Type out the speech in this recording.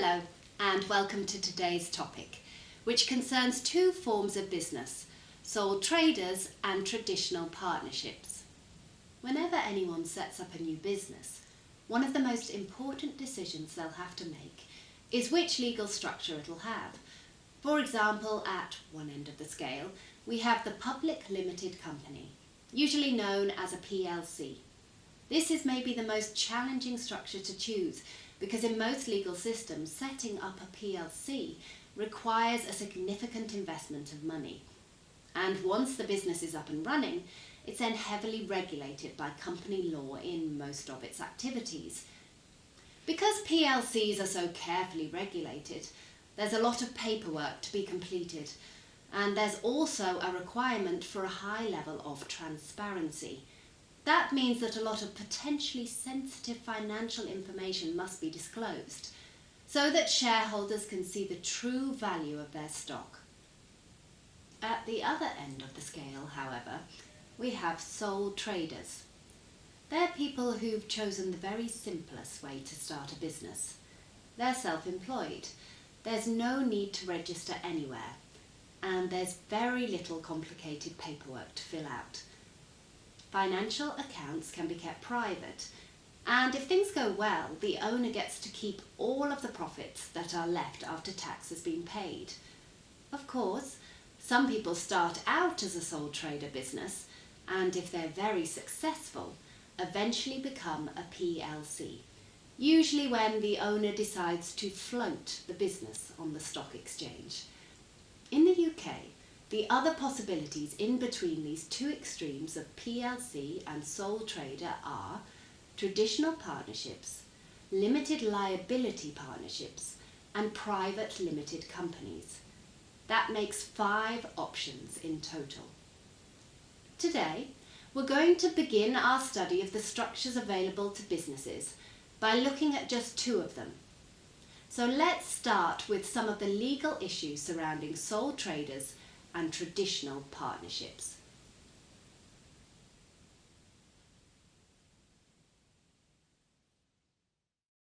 Hello and welcome to today's topic, which concerns two forms of business, sole traders and traditional partnerships. Whenever anyone sets up a new business, one of the most important decisions they'll have to make is which legal structure it'll have. For example, at one end of the scale, we have the Public Limited Company, usually known as a PLC. This is maybe the most challenging structure to choose because in most legal systems, setting up a PLC requires a significant investment of money. And once the business is up and running, it's then heavily regulated by company law in most of its activities. Because PLCs are so carefully regulated, there's a lot of paperwork to be completed, and there's also a requirement for a high level of transparency. That means that a lot of potentially sensitive financial information must be disclosed, so that shareholders can see the true value of their stock. At the other end of the scale, however, we have sole traders. They're people who've chosen the very simplest way to start a business. They're self-employed. There's no need to register anywhere, and there's very little complicated paperwork to fill out. Financial accounts can be kept private, and if things go well, the owner gets to keep all of the profits that are left after tax has been paid. Of course, some people start out as a sole trader business, and if they're very successful, eventually become a PLC, usually when the owner decides to float the business on the stock exchange. In the UK, the other possibilities in between these two extremes of PLC and sole trader are traditional partnerships, limited liability partnerships, and private limited companies. That makes 5 options in total. Today, we're going to begin our study of the structures available to businesses by looking at just 2 of them. So let's start with some of the legal issues surrounding sole traders and traditional partnerships.